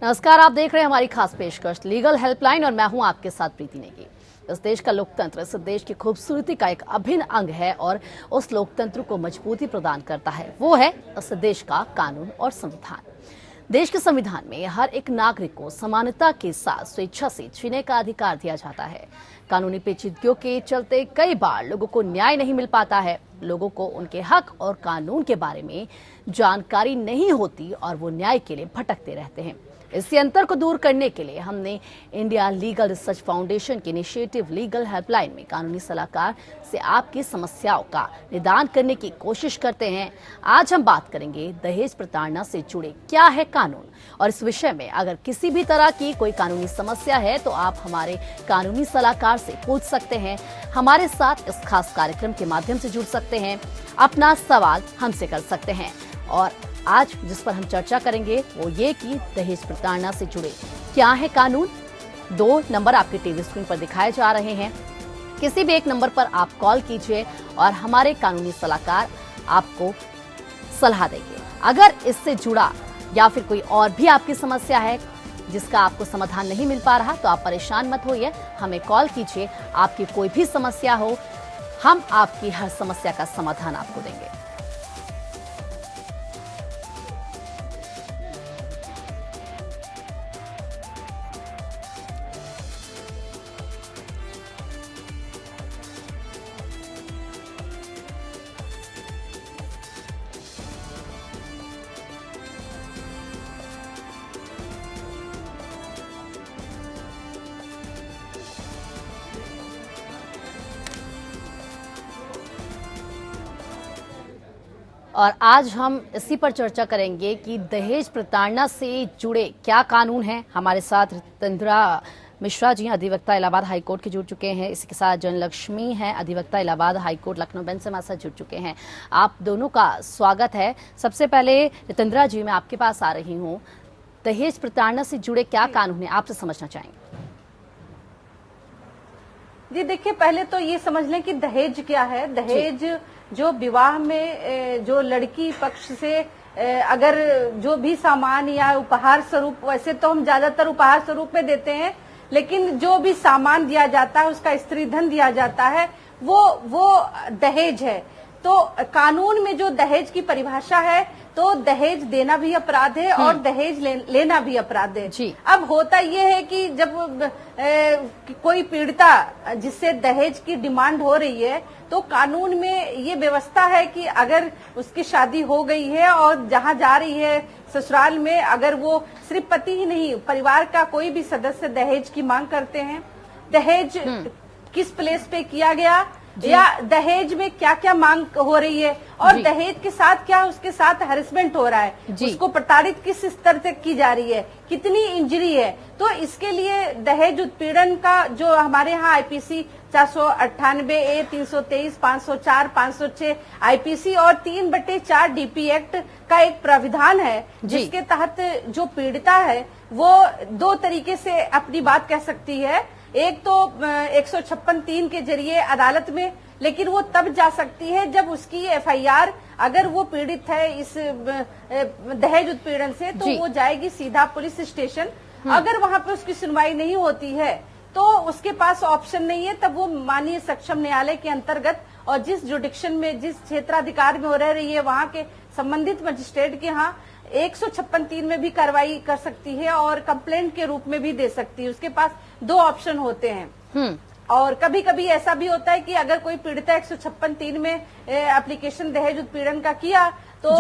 नमस्कार, आप देख रहे हैं हमारी खास पेशकश लीगल हेल्पलाइन और मैं हूं आपके साथ प्रीति नेगी। इस देश का लोकतंत्र इस देश की खूबसूरती का एक अभिन्न अंग है और उस लोकतंत्र को मजबूती प्रदान करता है वो है इस देश का कानून और संविधान। देश के संविधान में हर एक नागरिक को समानता के साथ स्वेच्छा से जीने का अधिकार दिया जाता है। कानूनी पेचीदगियों के चलते कई बार लोगों को न्याय नहीं मिल पाता है। लोगों को उनके हक और कानून के बारे में जानकारी नहीं होती और वो न्याय के लिए भटकते रहते हैं। इसी अंतर को दूर करने के लिए हमने इंडिया लीगल रिसर्च फाउंडेशन के इनिशिएटिव लीगल हेल्पलाइन में कानूनी सलाहकार से आपकी समस्याओं का निदान करने की कोशिश करते हैं। आज हम बात करेंगे दहेज प्रताड़ना से जुड़े क्या है कानून, और इस विषय में अगर किसी भी तरह की कोई कानूनी समस्या है तो आप हमारे कानूनी सलाहकार से पूछ सकते हैं। हमारे साथ इस खास कार्यक्रम के माध्यम से जुड़ सकते हैं, अपना सवाल हमसे कर सकते हैं। और आज जिस पर हम चर्चा करेंगे वो ये कि दहेज प्रताड़ना से जुड़े क्या है कानून। 2 नंबर आपके टीवी स्क्रीन पर दिखाए जा रहे हैं। किसी भी एक नंबर पर आप कॉल कीजिए और हमारे कानूनी सलाहकार आपको सलाह देंगे। अगर इससे जुड़ा या फिर कोई और भी आपकी समस्या है जिसका आपको समाधान नहीं मिल पा रहा तो आप परेशान मत होइए, हमें कॉल कीजिए। आपकी कोई भी समस्या हो, हम आपकी हर समस्या का समाधान आपको देंगे। और आज हम इसी पर चर्चा करेंगे कि दहेज प्रताड़ना से जुड़े क्या कानून हैं। हमारे साथ रितेंद्रा मिश्रा जी अधिवक्ता इलाहाबाद हाईकोर्ट के जुड़ चुके हैं। इसी के साथ जनलक्ष्मी हैं अधिवक्ता इलाहाबाद हाईकोर्ट लखनऊ बेंच से हमारे साथ जुड़ चुके हैं। आप दोनों का स्वागत है। सबसे पहले रितेंद्रा जी, मैं आपके पास आ रही हूँ। दहेज प्रताड़ना से जुड़े क्या कानून है, आपसे समझना चाहेंगे। जी देखिए, पहले तो ये समझ लें कि दहेज क्या है। दहेज जो विवाह में जो लड़की पक्ष से अगर जो भी सामान या उपहार स्वरूप, वैसे तो हम ज्यादातर उपहार स्वरूप में देते हैं, लेकिन जो भी सामान दिया जाता है उसका स्त्री धन दिया जाता है वो दहेज है। तो कानून में जो दहेज की परिभाषा है तो दहेज देना भी अपराध है और दहेज लेना भी अपराध है। अब होता ये है कि जब कोई पीड़िता जिससे दहेज की डिमांड हो रही है तो कानून में ये व्यवस्था है कि अगर उसकी शादी हो गई है और जहां जा रही है ससुराल में, अगर वो सिर्फ पति ही नहीं परिवार का कोई भी सदस्य दहेज की मांग करते हैं, दहेज किस प्लेस पे किया गया या दहेज में क्या क्या मांग हो रही है और दहेज के साथ क्या उसके साथ हैरेसमेंट हो रहा है, उसको प्रताड़ित किस स्तर तक की जा रही है, कितनी इंजरी है। तो इसके लिए दहेज उत्पीड़न का जो हमारे यहाँ आईपीसी 498A, 323, 504, 506 आईपीसी और 3/4 डीपी एक्ट का एक प्राविधान है जिसके तहत जो पीड़िता है वो 2 तरीके से अपनी बात कह सकती है। एक तो 156(3) के जरिए अदालत में, लेकिन वो तब जा सकती है जब उसकी एफआईआर, अगर वो पीड़ित है इस दहेज उत्पीड़न से तो वो जाएगी सीधा पुलिस स्टेशन। अगर वहां पे उसकी सुनवाई नहीं होती है तो उसके पास ऑप्शन नहीं है, तब वो माननीय सक्षम न्यायालय के अंतर्गत और जिस जुडिक्शन में, जिस क्षेत्राधिकार में वो रह रही है वहां के संबंधित मजिस्ट्रेट के यहाँ 156(3) में भी कार्रवाई कर सकती है और कंप्लेंट के रूप में भी दे सकती है। उसके पास 2 ऑप्शन होते हैं। और कभी कभी ऐसा भी होता है कि अगर कोई पीड़िता 156(3) में एप्लीकेशन दहेज उत्पीड़न का किया तो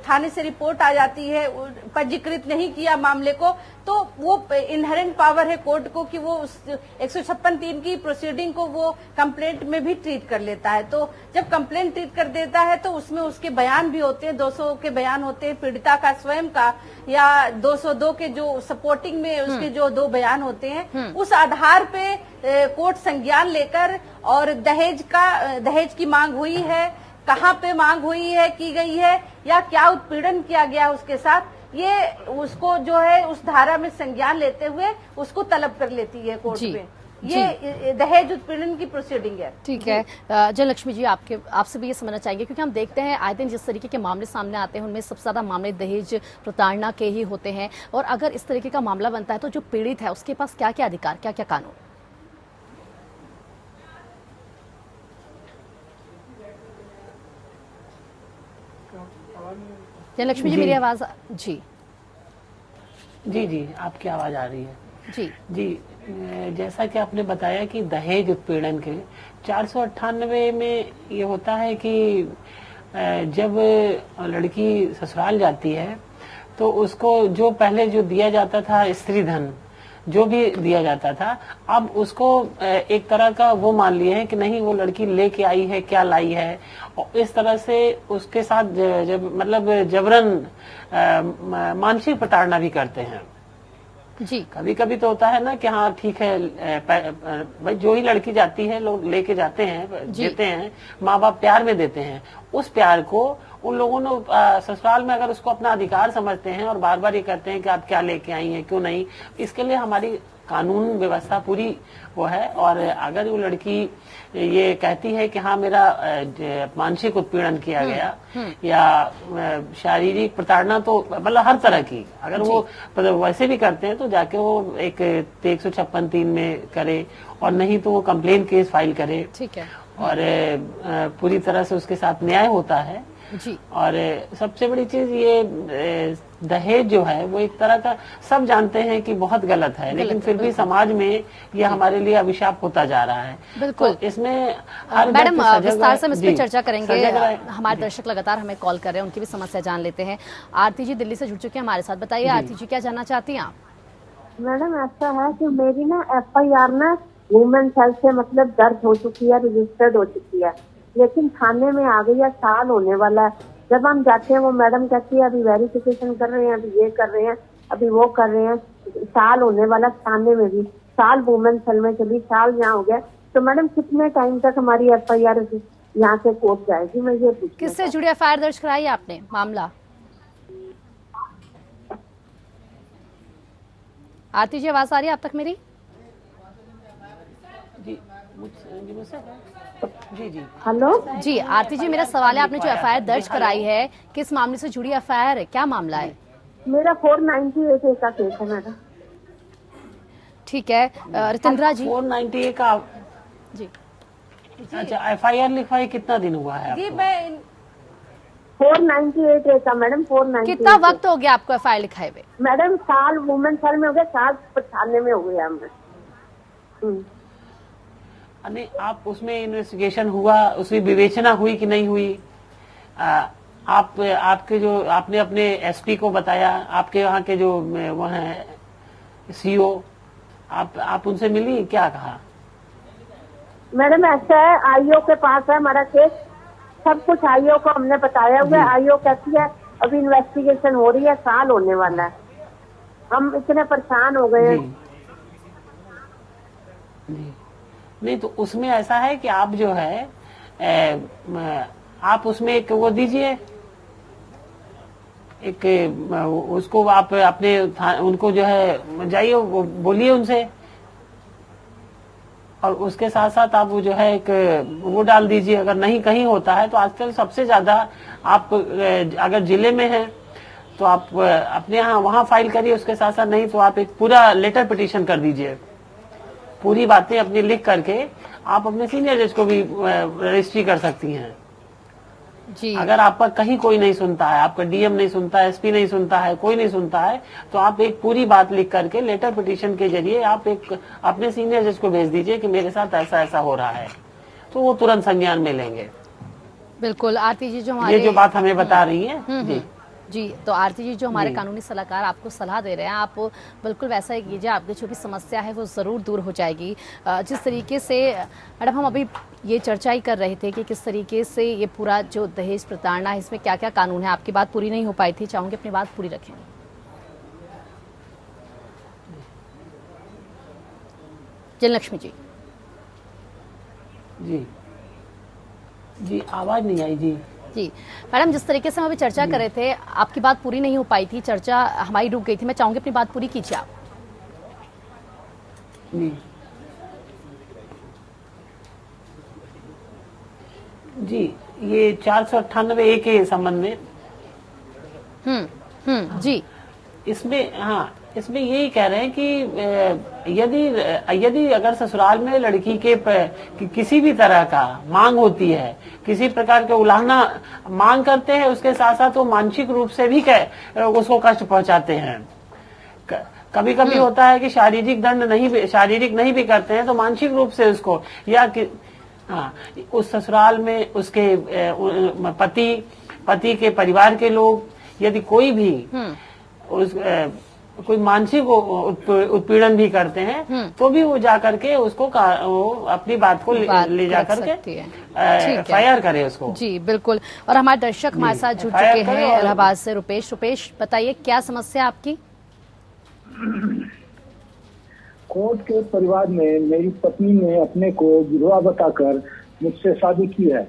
थाने से रिपोर्ट आ जाती है, पंजीकृत नहीं किया मामले को, तो वो इनहेरेंट पावर है कोर्ट को कि वो उस 156(3) की प्रोसीडिंग को वो कंप्लेंट में भी ट्रीट कर लेता है। तो जब कंप्लेंट ट्रीट कर देता है तो उसमें उसके बयान भी होते हैं, 200 के बयान होते हैं पीड़िता का स्वयं का, या 202 के जो सपोर्टिंग में उसके जो 2 बयान होते हैं, उस आधार पे कोर्ट संज्ञान लेकर और दहेज की मांग हुई है, कहाँ पे मांग हुई है, की गई है, या क्या उत्पीड़न किया गया उसके साथ, ये उसको जो है उस धारा में संज्ञान लेते हुए उसको तलब कर लेती है कोर्ट पे। ये दहेज उत्पीड़न की प्रोसीडिंग है। ठीक है, जयलक्ष्मी जी आपसे भी ये समझना चाहेंगे, क्योंकि हम देखते हैं आए दिन जिस तरीके के मामले सामने आते हैं उनमें सबसे ज्यादा मामले दहेज प्रताड़ना के ही होते हैं, और अगर इस तरीके का मामला बनता है तो जो पीड़ित है उसके पास क्या क्या अधिकार, क्या क्या कानून? जयलक्ष्मी जी, मेरी आवाज? जी जी जी, आपकी आवाज आ रही है जी जी। जैसा कि आपने बताया कि दहेज उत्पीड़न के 498 में ये होता है कि जब लड़की ससुराल जाती है तो उसको जो पहले जो दिया जाता था स्त्री धन जो भी दिया जाता था, अब उसको एक तरह का वो मान लिए है कि नहीं, वो लड़की लेके आई है, क्या लाई है, और इस तरह से उसके साथ जब मतलब जबरन मानसिक प्रताड़ना भी करते हैं जी। कभी कभी तो होता है ना कि हाँ ठीक है, भाई जो ही लड़की जाती है लोग लेके जाते हैं, देते हैं, माँ बाप प्यार में देते हैं, उस प्यार को उन लोगों ने ससुराल में अगर उसको अपना अधिकार समझते हैं और बार बार ये कहते हैं कि आप क्या लेके आई हैं, क्यों नहीं, इसके लिए हमारी कानून व्यवस्था पूरी वो है। और अगर वो लड़की ये कहती है कि हाँ मेरा मानसिक उत्पीड़न किया गया या शारीरिक प्रताड़ना, तो मतलब हर तरह की अगर वो वैसे भी करते हैं तो जाके वो एक 156(3) में करे, और नहीं तो वो कंप्लेन केस फाइल करे। ठीक है। और पूरी तरह से उसके साथ न्याय होता है जी। और सबसे बड़ी चीज ये दहेज जो है वो एक तरह का सब जानते हैं कि बहुत गलत है, लेकिन फिर भी समाज में ये हमारे लिए अभिशाप होता जा रहा है। बिल्कुल। तो इसमें मैडम विस्तार से हम इस पर चर्चा करेंगे। हमारे हमारे दर्शक लगातार हमें कॉल कर रहे हैं, उनकी भी समस्या जान लेते हैं। आरती जी दिल्ली से जुड़ चुके हैं हमारे साथ, बताइए आरती जी क्या जानना चाहती हैं आप? मैडम ऐसा है कि मेरी ना FIR ना वुमेन हेल्थ से मतलब दर्ज हो चुकी है, रजिस्टर्ड हो चुकी है, लेकिन थाने में आ गई है, साल होने वाला है। जब हम जाते हैं वो मैडम कहती है अभी वेरिफिकेशन कर रहे हैं, अभी ये कर रहे हैं, अभी वो कर रहे हैं, साल होने वाला। थाने में भी साल वुमेन सेल में चली, साल यहाँ हो गया। तो मैडम कितने टाइम तक हमारी FIR यहाँ से कोर्ट जाएगी? मैं ये पूछ, किससे जुड़ी FIR दर्ज कराई आपने मामला? आरती जी आवाज आ रही है आप तक मेरी? जी जी हेलो जी आरती जी, मेरा सवाल है, आपने जो FIR दर्ज कराई है किस मामले से जुड़ी FIR है, क्या मामला है? मेरा 498A का केस है मैडम। ठीक है, रितिंद्रा जी। 498 का जी। अच्छा, FIR लिखवाई कितना दिन हुआ है जी आपको? मैं 498A का मैडम, 498। कितना वक्त हो गया आपको FIR लिखाए हुए? मैडम साल वुमेन सेल में हो गया, साल थाने में हो गया हमें। नहीं, आप उसमें इन्वेस्टिगेशन हुआ, उसकी विवेचना हुई कि नहीं हुई? आपके जो आपने अपने SP को बताया, आपके वहाँ के जो वो हैं CO, आप उनसे मिली, क्या कहा? मैडम ऐसा है, IO के पास है हमारा केस, सब कुछ IO को हमने बताया हुआ है। IO कहती है अभी इन्वेस्टिगेशन हो रही है, साल होने वाला है। हम इतने परेशान हो गए हैं। जी। नहीं तो उसमें ऐसा है कि आप जो है आप उसमें एक वो दीजिए, एक उसको आप अपने उनको जो है जाइए, वो बोलिए उनसे, और उसके साथ साथ आप वो जो है एक वो डाल दीजिए। अगर नहीं कहीं होता है तो आजकल सबसे ज्यादा आप अगर जिले में है तो आप अपने यहाँ वहाँ फाइल करिए, उसके साथ साथ नहीं तो आप एक पूरा लेटर पिटीशन कर दीजिए, पूरी बातें अपनी लिख करके आप अपने सीनियर जज को भी रजिस्ट्री कर सकती हैं। जी। अगर आपका कहीं कोई नहीं सुनता है, आपका DM नहीं सुनता है, SP नहीं सुनता है, कोई नहीं सुनता है, तो आप एक पूरी बात लिख करके लेटर पिटीशन के जरिए आप एक अपने सीनियर जज को भेज दीजिए कि मेरे साथ ऐसा ऐसा हो रहा है, तो वो तुरंत संज्ञान में लेंगे। बिल्कुल। आरती जी जो हमारे ये जो बात हमें बता रही है जी, तो आरती जी जो हमारे कानूनी सलाहकार आपको सलाह दे रहे हैं, आप बिल्कुल वैसा ही कीजिए, आपकी जो भी समस्या है वो ज़रूर दूर हो जाएगी। जिस तरीके से मैडम हम अभी ये चर्चा ही कर रहे थे कि किस तरीके से ये पूरा जो दहेज प्रताड़ना है इसमें क्या क्या कानून है, आपकी बात पूरी नहीं हो पाई थी, चाहूंगी अपनी बात पूरी रखें। जयलक्ष्मी जी। जी जी, आवाज नहीं आई जी। जी मैडम, जिस तरीके से हम अभी चर्चा कर रहे थे, आपकी बात पूरी नहीं हो पाई थी, चर्चा हमारी रुक गई थी, मैं चाहूंगी अपनी बात पूरी कीजिए आप। जी जी, ये 498A के संबंध में जी इसमें यही कह रहे हैं कि यदि अगर ससुराल में लड़की के किसी भी तरह का मांग होती है, किसी प्रकार के उलाहना मांग करते हैं, उसके साथ साथ वो मानसिक रूप से भी उसको कष्ट पहुंचाते हैं। कभी कभी होता है कि शारीरिक नहीं भी करते हैं, तो मानसिक रूप से उसको उस ससुराल में उसके पति के परिवार के लोग यदि कोई भी कोई मानसिक उत्पीड़न भी करते हैं, तो भी वो जा करके उसको वो अपनी बात को ले जा करके FIR करे उसको। जी बिल्कुल। और हमारे दर्शक हमारे साथ जुड़ चुके हैं इलाहाबाद से। रुपेश बताइए क्या समस्या आपकी? कोर्ट के परिवार में मेरी पत्नी ने अपने को विधवा बताकर मुझसे शादी की है,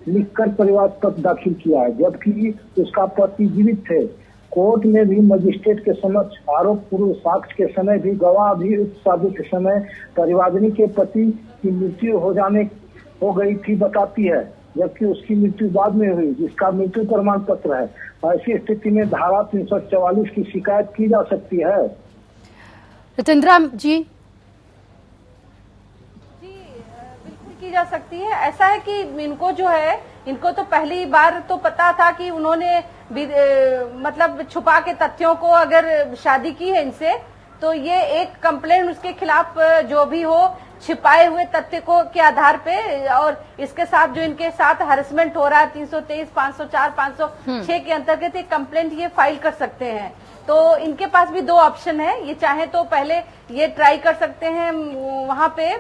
लिखकर परिवार तक दाखिल किया है, जबकि उसका पति जीवित थे। कोर्ट में भी मजिस्ट्रेट के समक्ष आरोप पूर्व साक्ष्य के समय भी गवाह भी उक्त शादी के समय परिवादिनी के पति की मृत्यु हो गई थी बताती है, जबकि उसकी मृत्यु बाद में हुई, जिसका मृत्यु प्रमाण पत्र है। ऐसी स्थिति में धारा 344 की शिकायत की जा सकती है। जितेंद्रा जी बिल्कुल की जा सकती है। ऐसा है कि इनको तो पहली बार तो पता था कि उन्होंने मतलब छुपा के तथ्यों को अगर शादी की है इनसे, तो ये एक कंप्लेंट उसके खिलाफ जो भी हो छिपाए हुए तथ्य को के आधार पे, और इसके साथ जो इनके साथ हरेसमेंट हो रहा है 323, 504, 506 के अंतर्गत एक कंप्लेंट ये फाइल कर सकते हैं। तो इनके पास भी दो ऑप्शन है। ये चाहे तो पहले ये ट्राई कर सकते हैं वहां पे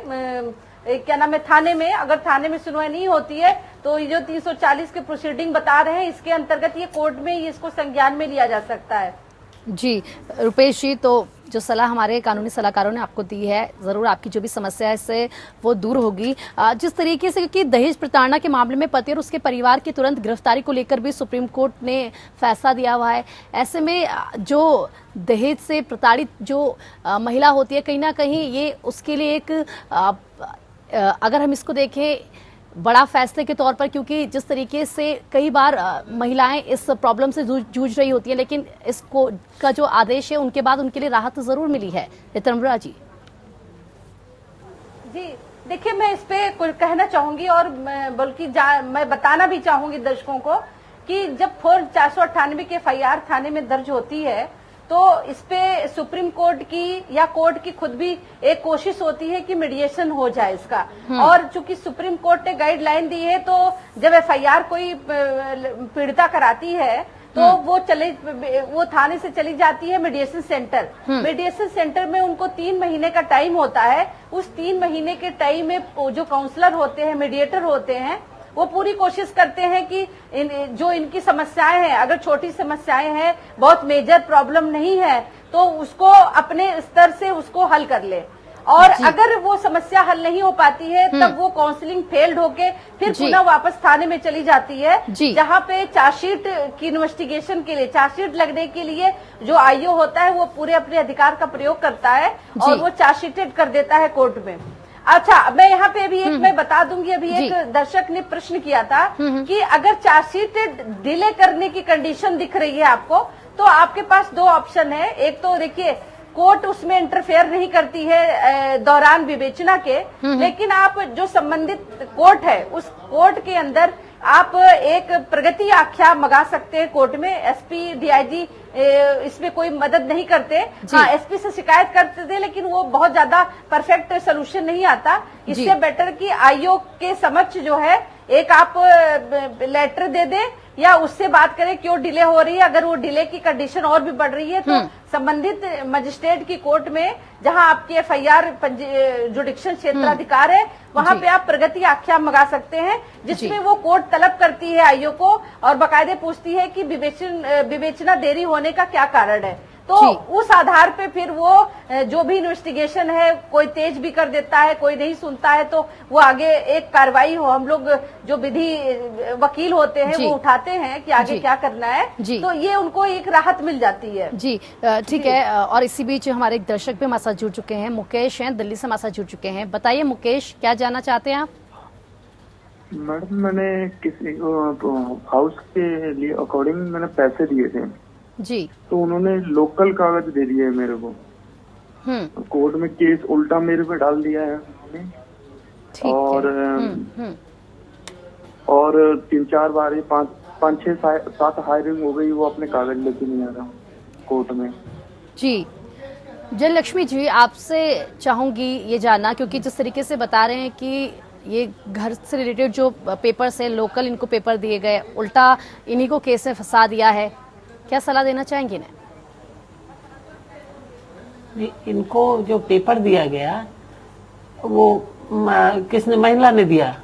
क्या नाम है थाने में। अगर थाने में सुनवाई नहीं होती है तो ये जो 340 के प्रोसीडिंग बता रहे हैं, इसके अंतर्गत ये कोर्ट में इसको संज्ञान में लिया जा सकता है। जी रुपेश जी, तो जो सलाह हमारे कानूनी सलाहकारों ने आपको दी है, जरूर आपकी जो भी समस्या है इससे वो दूर होगी। जिस तरीके से क्योंकि दहेज प्रताड़ना के मामले में पति और उसके परिवार की तुरंत गिरफ्तारी को लेकर भी सुप्रीम कोर्ट ने फैसला दिया हुआ है। ऐसे में जो दहेज से प्रताड़ित जो महिला होती है, कहीं ना कहीं ये उसके लिए एक अगर हम इसको देखें बड़ा फैसले के तौर पर, क्योंकि जिस तरीके से कई बार महिलाएं इस प्रॉब्लम से जूझ रही होती हैं, लेकिन इसको का जो आदेश है उनके बाद उनके लिए राहत जरूर मिली है। जितेंद्रा जी देखिए, मैं इस पे कुछ कहना चाहूंगी और बल्कि मैं बताना भी चाहूंगी दर्शकों को कि जब 498 की FIR थाने में दर्ज होती है तो इस पे सुप्रीम कोर्ट की या कोर्ट की खुद भी एक कोशिश होती है कि मीडिएशन हो जाए इसका। और चूंकि सुप्रीम कोर्ट ने गाइडलाइन दी है, तो जब FIR कोई पीड़िता कराती है तो वो थाने से चली जाती है मीडिएशन सेंटर। मीडिएशन सेंटर में उनको 3 महीने का टाइम होता है। उस 3 महीने के टाइम में जो काउंसलर होते हैं, मीडिएटर होते हैं, वो पूरी कोशिश करते हैं कि जो इनकी समस्याएं हैं, अगर छोटी समस्याएं हैं, बहुत मेजर प्रॉब्लम नहीं है, तो उसको अपने स्तर से उसको हल कर ले। और अगर वो समस्या हल नहीं हो पाती है, तब वो काउंसलिंग फेल्ड होके फिर पुनः वापस थाने में चली जाती है, जहां पे चार्जशीट की इन्वेस्टिगेशन के लिए, चार्जशीट लगने के लिए जो IO होता है वो पूरे अपने अधिकार का प्रयोग करता है और वो चार्जशीटेड कर देता है कोर्ट में। अच्छा, मैं यहाँ पे अभी मैं बता दूंगी, अभी एक दर्शक ने प्रश्न किया था कि अगर चार्जशीट डिले करने की कंडीशन दिख रही है आपको, तो आपके पास 2 ऑप्शन है। एक तो देखिए, कोर्ट उसमें इंटरफेयर नहीं करती है दौरान विवेचना के, लेकिन आप जो संबंधित कोर्ट है उस कोर्ट के अंदर आप एक प्रगति आख्या मंगा सकते हैं कोर्ट में। SP DIG इसमें कोई मदद नहीं करते। हाँ, SP से शिकायत करते थे, लेकिन वो बहुत ज्यादा परफेक्ट सोल्यूशन नहीं आता। इससे बेटर कि IO के समक्ष जो है एक आप लेटर दे दे या उससे बात करें क्यों डिले हो रही है। अगर वो डिले की कंडीशन और भी बढ़ रही है तो संबंधित मजिस्ट्रेट की कोर्ट में, जहां आपकी FIR जुडिक्शन क्षेत्राधिकार है, वहां पे आप प्रगति आख्या मंगा सकते हैं, जिसमें वो कोर्ट तलब करती है IO को और बाकायदे पूछती है कि विवेचना देरी होने का क्या कारण है। तो उस आधार पे फिर वो जो भी इन्वेस्टिगेशन है, कोई तेज भी कर देता है, कोई नहीं सुनता है, तो वो आगे एक कार्रवाई हो, हम लोग जो विधि वकील होते हैं वो उठाते हैं कि आगे क्या करना है, तो ये उनको एक राहत मिल जाती है। जी ठीक है। और इसी बीच हमारे एक दर्शक भी हमारे साथ जुड़ चुके हैं, मुकेश हैं, दिल्ली से हमारे साथ जुड़ चुके हैं। बताइए मुकेश, क्या जानना चाहते हैं आप? मैडम मैंने किसी हाउस के लिए अकॉर्डिंग मैंने पैसे दिए थे, जी। तो उन्होंने लोकल कागज दे दिए मेरे को। कोर्ट में केस उल्टा मेरे पे डाल दिया है उन्होंने। ठीक और है। और 3-4 बार 5-6-7 हायरिंग हो गई, वो अपने कागज लेके नहीं आ रहा कोर्ट में। जी जयलक्ष्मी जी, आपसे चाहूंगी ये जानना, क्योंकि जिस तरीके से बता रहे हैं कि ये घर से रिलेटेड जो पेपर्स है लोकल, इनको पेपर दिए गए, उल्टा इन्हीं को केस में फंसा दिया है, क्या सलाह देना चाहेंगे इन्हें? इनको जो पेपर दिया गया वो किसने, महिला ने दिया?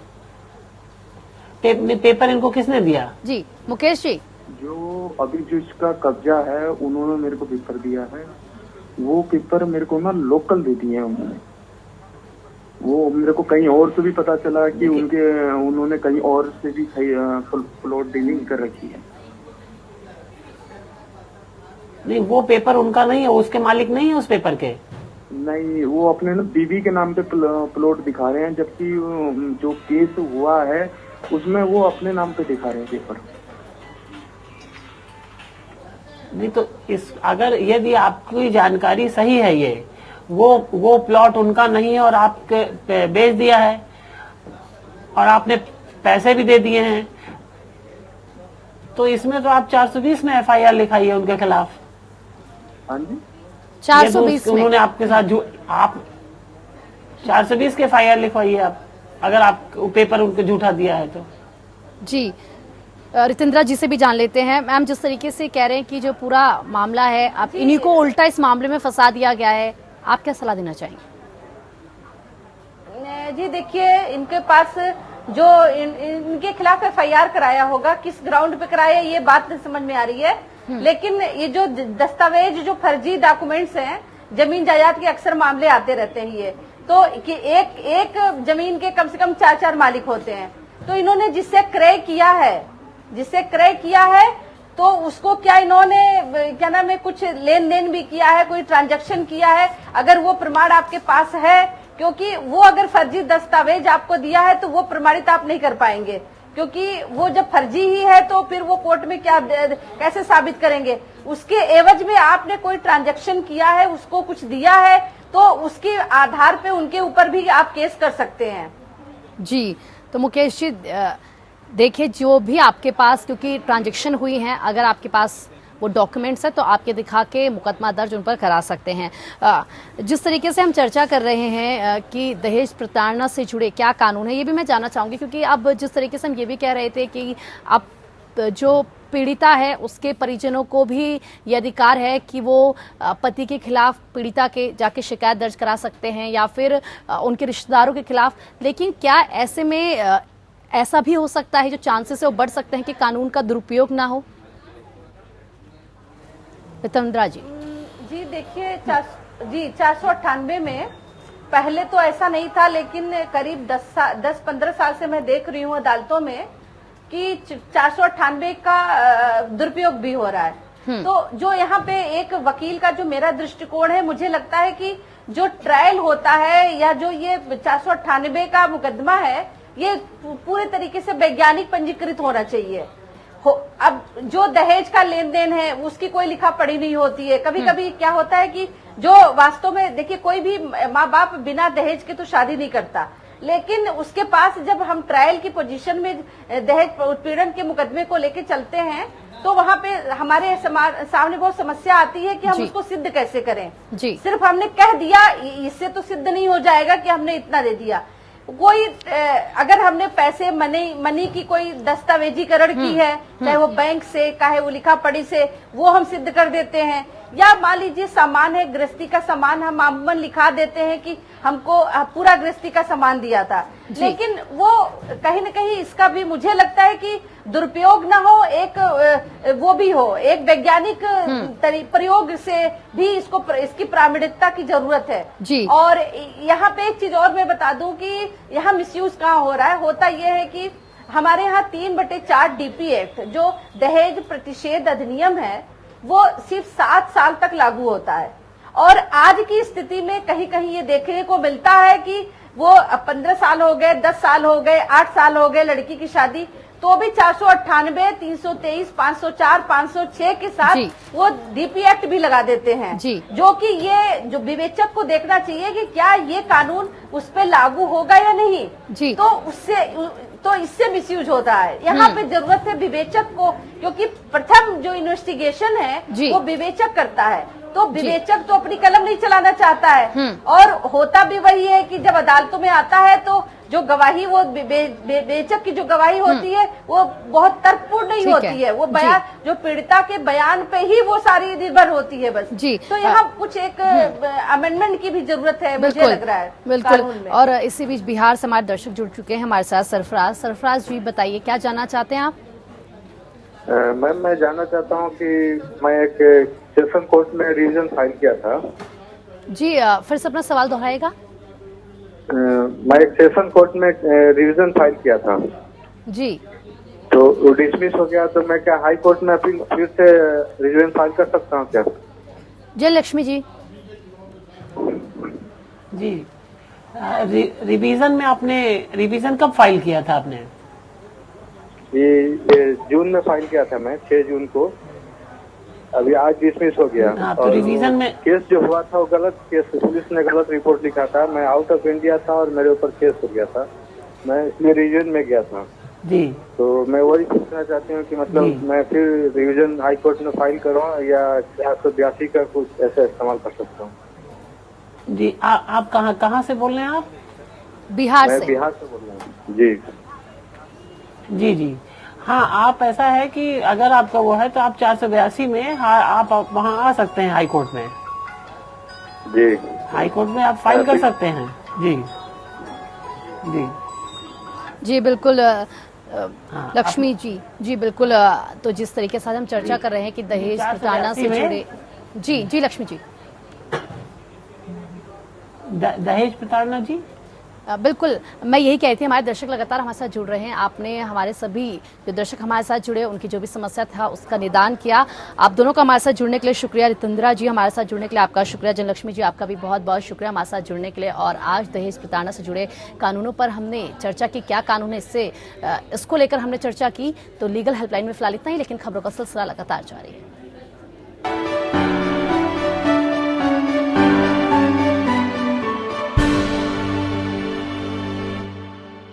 पेपर इनको किसने दिया? जी मुकेश जी, जो अभी जो इसका कब्जा है उन्होंने मेरे को पेपर दिया है, वो पेपर मेरे को ना लोकल दे दिए हैं उन्होंने। वो मेरे को कहीं और से भी पता चला कि उन्होंने कहीं और से भी प्लॉट डीलिंग कर रखी है। नहीं, वो पेपर उनका नहीं है, उसके मालिक नहीं है उस पेपर के। नहीं, वो अपने ना बीवी के नाम पे प्लॉट दिखा रहे हैं, जबकि जो केस हुआ है उसमें वो अपने नाम पे दिखा रहे हैं पेपर। नहीं तो अगर यदि आपकी जानकारी सही है, ये वो प्लॉट उनका नहीं है और आपके बेच दिया है और आपने पैसे भी दे दिए हैं, तो इसमें तो आप 420 में एफआईआर लिखाइए उनके खिलाफ। हाँ जी, 420 में उन्होंने आपके साथ आप 420 के एफआईआर लिखवाइए आप, अगर आप पेपर उनको झूठा दिया है तो। जी रितिंद्रा जी से भी जान लेते हैं। मैम, जिस तरीके से कह रहे हैं कि जो पूरा मामला है, आप इन्हीं को उल्टा इस मामले में फंसा दिया गया है, आप क्या सलाह देना चाहेंगे? जी देखिए, इनके पास जो इनके खिलाफ एफआईआर कराया होगा, किस ग्राउंड पे कराया ये बात नहीं समझ में आ रही है। लेकिन ये जो दस्तावेज, जो फर्जी डॉक्यूमेंट्स हैं, जमीन जायदाद के अक्सर मामले आते रहते हैं ये, तो कि एक जमीन के कम से कम 4-4 मालिक होते हैं। तो इन्होंने जिससे क्रय किया है तो उसको क्या इन्होंने क्या नाम है, कुछ लेन देन भी किया है, कोई ट्रांजैक्शन किया है, अगर वो प्रमाण आपके पास है, क्योंकि वो अगर फर्जी दस्तावेज आपको दिया है तो वो प्रमाणित आप नहीं कर पाएंगे, क्योंकि वो जब फर्जी ही है तो फिर वो कोर्ट में कैसे साबित करेंगे। उसके एवज में आपने कोई ट्रांजैक्शन किया है, उसको कुछ दिया है, तो उसके आधार पे उनके ऊपर भी आप केस कर सकते हैं। जी तो मुकेश जी, देखिए जो भी आपके पास, क्योंकि ट्रांजैक्शन हुई है, अगर आपके पास वो डॉक्यूमेंट्स है तो आपके दिखा के मुकदमा दर्ज उन पर करा सकते हैं। जिस तरीके से हम चर्चा कर रहे हैं कि दहेज प्रताड़ना से जुड़े क्या कानून है, ये भी मैं जानना चाहूंगी, क्योंकि अब जिस तरीके से हम ये भी कह रहे थे कि अब जो पीड़िता है उसके परिजनों को भी ये अधिकार है कि वो पति के खिलाफ पीड़िता के जाके शिकायत दर्ज करा सकते हैं या फिर उनके रिश्तेदारों के खिलाफ। लेकिन क्या ऐसे में ऐसा भी हो सकता है, जो चांसेस है वो बढ़ सकते हैं कि कानून का दुरुपयोग ना हो? रितिंद्रा जी। जी देखिए, 498 में पहले तो ऐसा नहीं था, लेकिन करीब 10-15 साल से मैं देख रही हूँ अदालतों में कि 498 का दुरुपयोग भी हो रहा है। तो जो यहाँ पे एक वकील का जो मेरा दृष्टिकोण है, मुझे लगता है कि जो ट्रायल होता है या जो ये 498 का मुकदमा है, ये पूरे तरीके से वैज्ञानिक पंजीकृत होना चाहिए। अब जो दहेज का लेन देन है उसकी कोई लिखा पढ़ी नहीं होती है। कभी कभी क्या होता है कि जो वास्तव में, देखिए, कोई भी माँ बाप बिना दहेज के तो शादी नहीं करता, लेकिन उसके पास जब हम ट्रायल की पोजीशन में दहेज उत्पीड़न के मुकदमे को लेके चलते हैं तो वहाँ पे हमारे सामने बहुत समस्या आती है कि हम उसको सिद्ध कैसे करें। सिर्फ हमने कह दिया इससे तो सिद्ध नहीं हो जाएगा कि हमने इतना दे दिया। कोई अगर हमने पैसे मनी की कोई दस्तावेजीकरण की है, चाहे वो बैंक से, चाहे वो लिखा पढ़ी से, वो हम सिद्ध कर देते हैं। या मान लीजिए सामान है, गृहस्थी का सामान, हम अमूमन लिखा देते हैं कि हमको पूरा गृहस्थी का सामान दिया था, लेकिन वो कहीं न कहीं इसका भी मुझे लगता है कि दुरुपयोग ना हो, एक वो भी हो, एक वैज्ञानिक प्रयोग से भी इसकी प्रामाणिकता की जरूरत है जी। और यहाँ पे एक चीज और मैं बता दूं कि यहाँ मिसयूज कहाँ हो रहा है। होता यह है कि हमारे यहाँ 3/4 डीपी एक्ट, जो दहेज प्रतिषेध अधिनियम है, वो सिर्फ 7 साल तक लागू होता है और आज की स्थिति में कहीं कहीं ये देखने को मिलता है कि वो 15 साल हो गए, 10 साल हो गए, 8 साल हो गए लड़की की शादी, तो भी 498, 323, 504, 506 के साथ जी। वो डीपी एक्ट भी लगा देते हैं, जी। जो कि ये जो विवेचक को देखना चाहिए कि क्या ये कानून उस पर लागू होगा या नहीं। जी। तो इससे मिसयूज होता है। यहाँ पे जरूरत है विवेचक को, क्योंकि प्रथम जो इन्वेस्टिगेशन जी। है वो विवेचक करता है, तो विवेचक तो अपनी कलम नहीं चलाना चाहता है। और होता भी वही है कि जब अदालतों में आता है तो जो गवाही वो विवेचक की जो गवाही होती है वो बहुत तर्कपूर्ण नहीं ठीक होती है, वो बयान जो पीड़िता के बयान पे ही वो सारी निर्भर होती है बस। जी। तो यहाँ कुछ एक अमेंडमेंट की भी जरूरत है, मुझे लग रहा है बिल्कुल। कानून में। और इसी बीच बिहार से हमारे दर्शक जुड़ चुके हैं हमारे साथ। सरफराज जी बताइए, क्या जानना चाहते हैं आप? मैम, मैं जानना चाहता हूँ कि मैं एक सेशन कोर्ट में रिवीजन फाइल किया था। जी, फिर से अपना सवाल दोहराएगा। मैं एक सेशन कोर्ट में रिवीजन फाइल किया था, जी। तो वो डिसमिस हो गया, तो मैं क्या हाई कोर्ट में अपील फिर से रिवीजन फाइल कर सकता हूँ क्या? जय लक्ष्मी जी। जी, रिवीजन में आपने रिवीजन कब फाइल किया था आपने? ये जून में फाइल किया था मैं, 6 जून को। अभी आज डिसमिस हो गया। हाँ, तो और रिवीजन में केस जो हुआ था वो गलत केस, पुलिस ने गलत रिपोर्ट लिखा था। मैं आउट ऑफ इंडिया था और मेरे ऊपर केस हो गया था, मैं इसलिए रिवीजन में गया था। जी, तो मैं वही पूछना चाहती हूँ कि मतलब मैं फिर रिवीजन हाई कोर्ट में फाइल करूँ या 482 का कुछ ऐसा इस्तेमाल कर सकता हूँ? जी। आप कहाँ से बोल रहे हैं आप? बिहार मैं से। बिहार से बोल रहा हूँ। जी जी जी। हाँ, आप ऐसा है कि अगर आपका वो है तो आप 482 में आप वहाँ आ सकते हैं हाई कोर्ट में। जी। हाई कोर्ट में आप फाइल कर सकते हैं। जी जी जी बिल्कुल। लक्ष्मी जी बिल्कुल। तो जिस तरीके से हम चर्चा कर रहे हैं कि दहेज प्रताड़ना से जुड़े, जी लक्ष्मी जी। दहेज प्रताड़ना, जी बिल्कुल, मैं यही कहती थी, हमारे दर्शक लगातार हमारे साथ जुड़ रहे हैं। आपने हमारे सभी जो दर्शक हमारे साथ जुड़े उनकी जो भी समस्या था उसका निदान किया। आप दोनों का हमारे साथ जुड़ने के लिए शुक्रिया। रितेंद्रा जी हमारे साथ जुड़ने के लिए आपका शुक्रिया। जनलक्ष्मी जी आपका भी बहुत बहुत शुक्रिया हमारे साथ जुड़ने के लिए। और आज दहेज प्रताड़ना से जुड़े कानूनों पर हमने चर्चा की, क्या कानून है इसको लेकर हमने चर्चा की। तो लीगल हेल्पलाइन में फिलहाल इतना ही, लेकिन खबरों का सिलसिला लगातार जारी है।